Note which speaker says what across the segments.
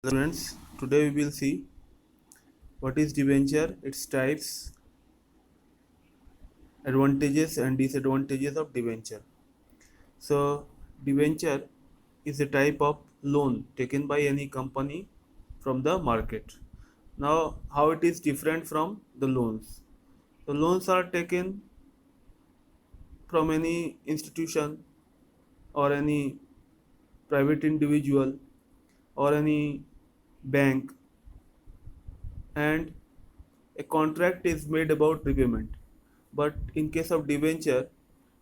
Speaker 1: Students, today we will see what is debenture, its types, advantages and disadvantages of debenture. So, debenture is a type of loan taken by any company from the market. Now, how it is different from the loans? The loans are taken from any institution or any private individual or any bank, and a contract is made about repayment. But in case of debenture,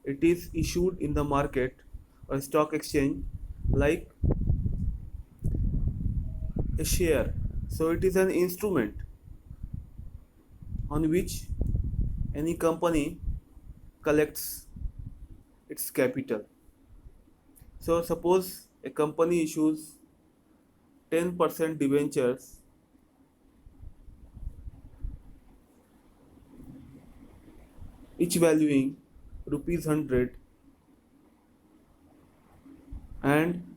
Speaker 1: it is issued in the market or stock exchange like a share. So it is an instrument on which any company collects its capital. So suppose a company issues 10% debentures, each valuing rupees 100, and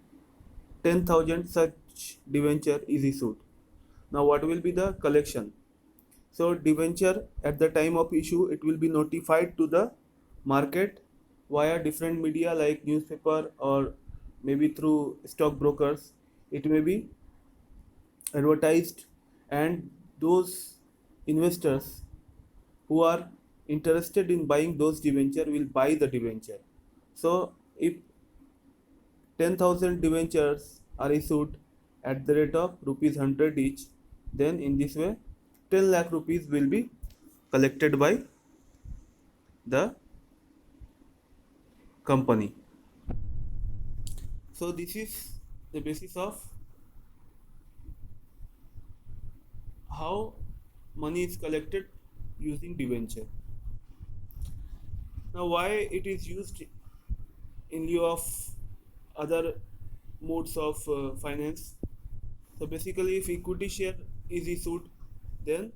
Speaker 1: 10,000 such debenture is issued. Now what will be the collection? So debenture at the time of issue, it will be notified to the market via different media like newspaper or maybe through stockbrokers. It may be advertised, and those investors who are interested in buying those debenture will buy the debenture. So if 10,000 debentures are issued at the rate of rupees 100 each, then in this way 10 lakh rupees will be collected by the company. So this is the basis of how money is collected using debenture. Now why it is used in lieu of other modes of finance? So basically, if equity share is issued, then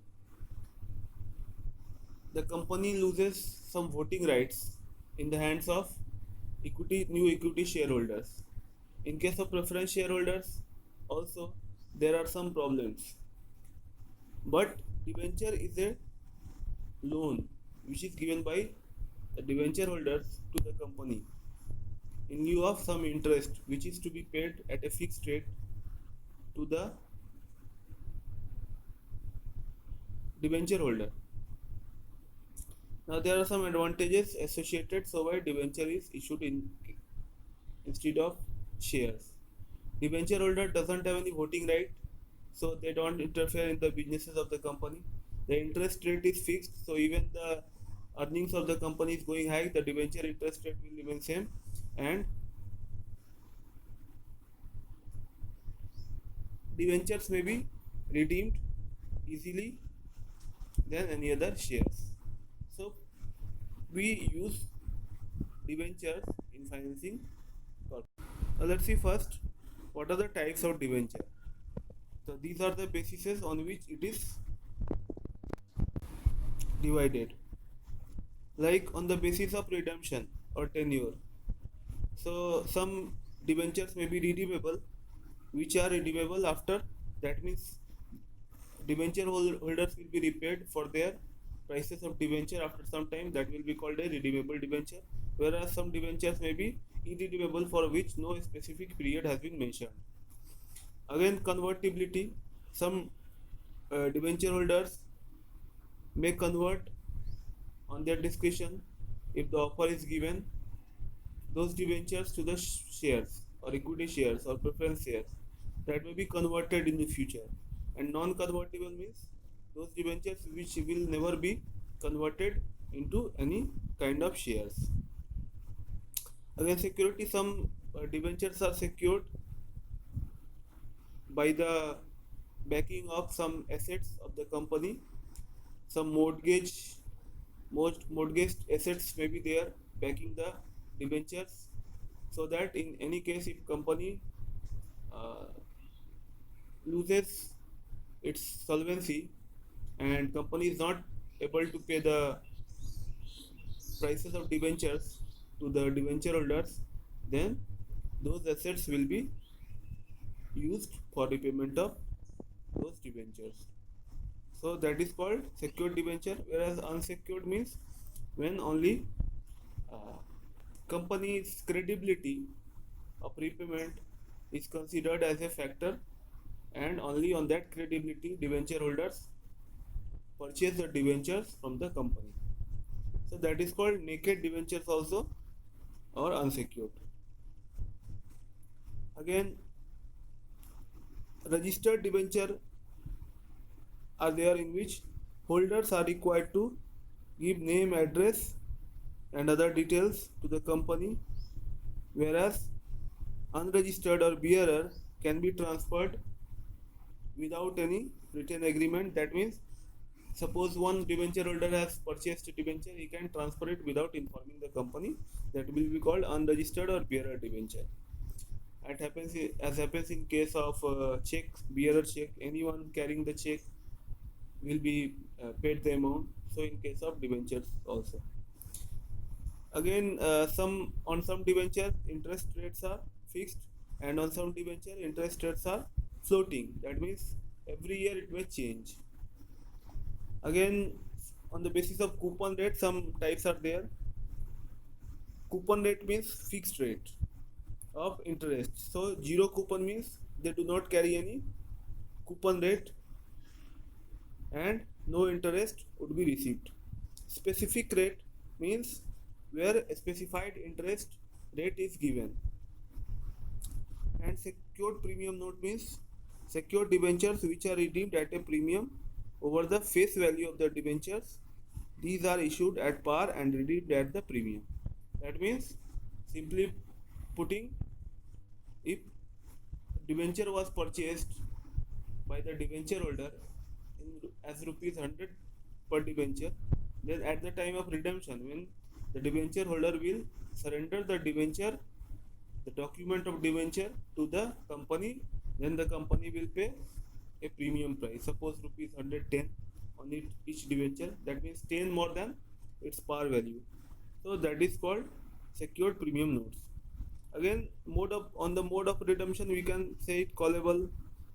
Speaker 1: the company loses some voting rights in the hands of new equity shareholders. In case of preference shareholders, also there are some problems. But debenture is a loan which is given by the debenture holders to the company in lieu of some interest which is to be paid at a fixed rate to the debenture holder. Now there are some advantages associated, so why debenture is issued instead of shares. Debenture holder doesn't have any voting right, so they don't interfere in the businesses of the company. The interest rate is fixed, so even the earnings of the company is going high, the debenture interest rate will remain same, and debentures may be redeemed easily than any other shares. So we use debentures in financing corporate. Now let's see first what are the types of debenture. So these are the bases on which it is divided. Like on the basis of redemption or tenure. So some debentures may be redeemable, which are redeemable after, that means debenture holders will be repaid for their prices of debenture after some time, that will be called a redeemable debenture, whereas some debentures may be irredeemable for which no specific period has been mentioned. Again, convertibility, some debenture holders may convert on their discretion if the offer is given those debentures to the shares or equity shares or preference shares that may be converted in the future. And non-convertible means those debentures which will never be converted into any kind of shares. Again, security, some debentures are secured by the backing of some assets of the company. Some mortgage assets may be there backing the debentures, so that in any case if company uh, loses its solvency and company is not able to pay the prices of debentures to the debenture holders, then those assets will be used for repayment of those debentures. So that is called secured debenture, whereas unsecured means when only uh, company's credibility of repayment is considered as a factor, and only on that credibility debenture holders purchase the debentures from the company. So that is called naked debentures also, or unsecured. Again, registered debenture are there in which holders are required to give name, address, and other details to the company, whereas unregistered or bearer can be transferred without any written agreement. That means, suppose one debenture holder has purchased a debenture, he can transfer it without informing the company. That will be called unregistered or bearer debenture. It happens as happens in case of check, bearer check. Anyone carrying the check will be paid the amount. So in case of debentures also. Again, some debenture interest rates are fixed, and on some debenture interest rates are floating. That means every year it may change. Again, on the basis of coupon rate, some types are there. Coupon rate means fixed rate of interest. So zero coupon means they do not carry any coupon rate and no interest would be received. Specific rate means where a specified interest rate is given. And secured premium note means secured debentures which are redeemed at a premium over the face value of the debentures. These are issued at par and redeemed at the premium. That means, simply putting, if debenture was purchased by the debenture holder as rupees 100 per debenture, then at the time of redemption, when the debenture holder will surrender the debenture, the document of debenture to the company, then the company will pay a premium price. Suppose rupees 110 on each debenture, that means 10 more than its par value. So that is called secured premium notes. Again, on the mode of redemption, we can say it callable,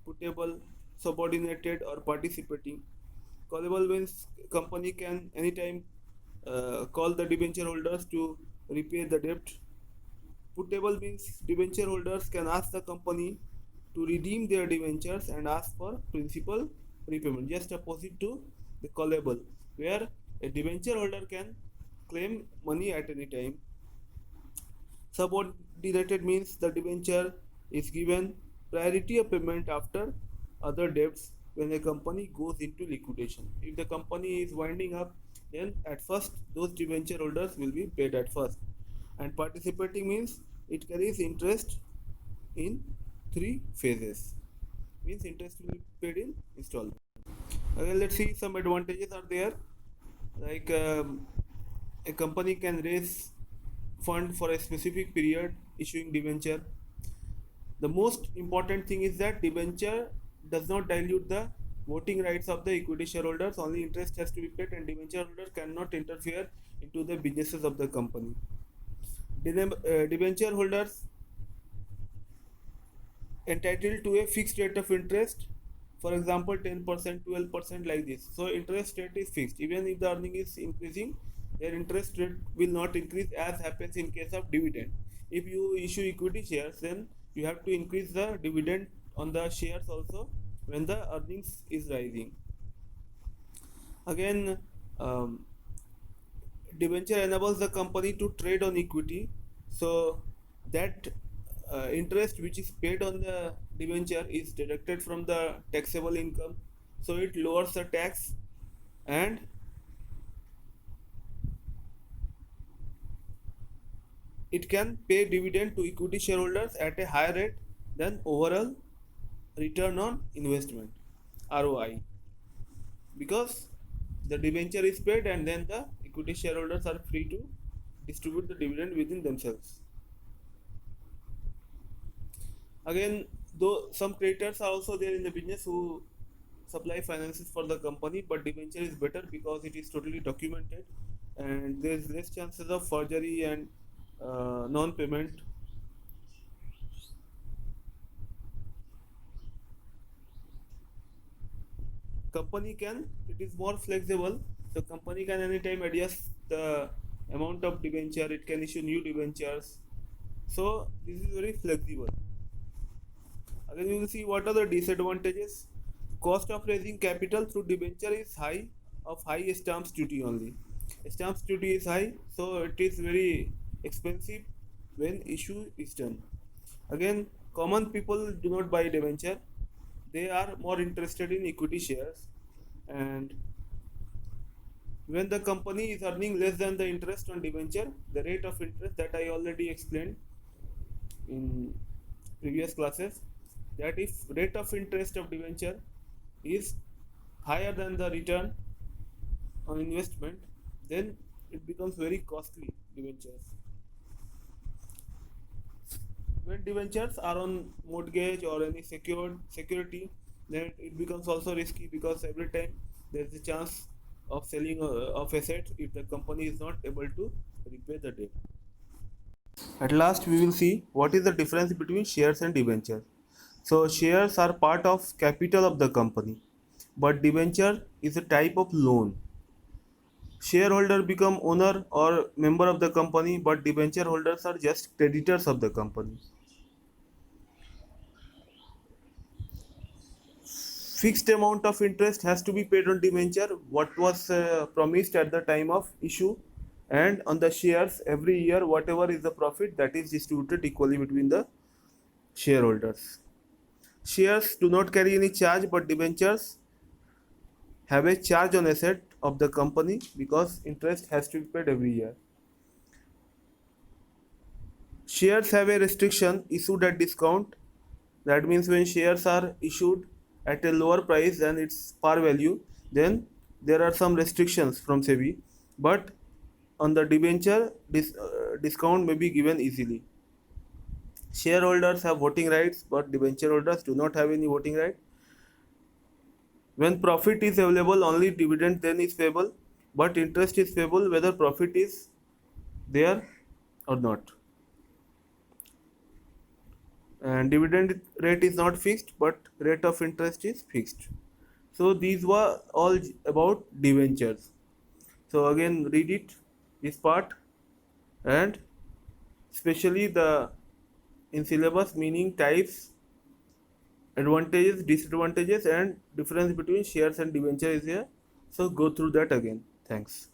Speaker 1: puttable, subordinated, or participating. Callable means company can anytime call the debenture holders to repay the debt. Puttable means debenture holders can ask the company to redeem their debentures and ask for principal repayment, just opposite to the callable, where a debenture holder can claim money at any time. Subordinated means the debenture is given priority of payment after other debts when a company goes into liquidation. If the company is winding up, then at first those debenture holders will be paid at first. And participating means it carries interest in three phases. Means interest will be paid in installment. Okay, let's see some advantages are there. Like a company can raise fund for a specific period issuing debenture. The most important thing is that debenture does not dilute the voting rights of the equity shareholders. Only interest has to be paid, and debenture holder cannot interfere into the businesses of the company. Debenture holders entitled to a fixed rate of interest, for example 10%, 12%, like this. So interest rate is fixed. Even if the earning is increasing, their interest rate will not increase, as happens in case of dividend. If you issue equity shares, then you have to increase the dividend on the shares also when the earnings is rising. Again, um, debenture enables the company to trade on equity, so that interest which is paid on the debenture is deducted from the taxable income, so it lowers the tax, and it can pay dividend to equity shareholders at a higher rate than overall return on investment, ROI, because the debenture is paid and then the equity shareholders are free to distribute the dividend within themselves. Again, though some creditors are also there in the business who supply finances for the company, but debenture is better because it is totally documented and there is less chances of forgery and non-payment. company can, it is more flexible, so company can anytime adjust the amount of debenture, it can issue new debentures, so this is very flexible. Again we will see what are the disadvantages. Cost of raising capital through debenture is high, of high stamp duty only. Stamp duty is high, so it is very expensive when issue is done. Again, common people do not buy debenture, they are more interested in equity shares, and when the company is earning less than the interest on debenture, the rate of interest that I already explained in previous classes, that if rate of interest of debenture is higher than the return on investment, then it becomes very costly debentures. When debentures are on mortgage or any secured security, then it becomes also risky, because every time there is a chance of selling of assets if the company is not able to repay the debt. At last, we will see what is the difference between shares and debentures. So, shares are part of capital of the company, but debenture is a type of loan. Shareholder become owner or member of the company, but debenture holders are just creditors of the company. Fixed amount of interest has to be paid on debenture, what was promised at the time of issue, and on the shares every year whatever is the profit, that is distributed equally between the shareholders. Shares do not carry any charge, but debentures have a charge on asset of the company, because interest has to be paid every year. Shares have a restriction issued at discount. That means when shares are issued at a lower price than its par value, then there are some restrictions from SEBI. But on the debenture, discount may be given easily. Shareholders have voting rights, but debenture holders do not have any voting right. When profit is available, only dividend then is payable, but interest is payable whether profit is there or not. And dividend rate is not fixed, but rate of interest is fixed. So these were all about debentures. So again read it, this part, and especially the in syllabus meaning, types, advantages, disadvantages, and difference between shares and debenture is here. So go through that again. Thanks.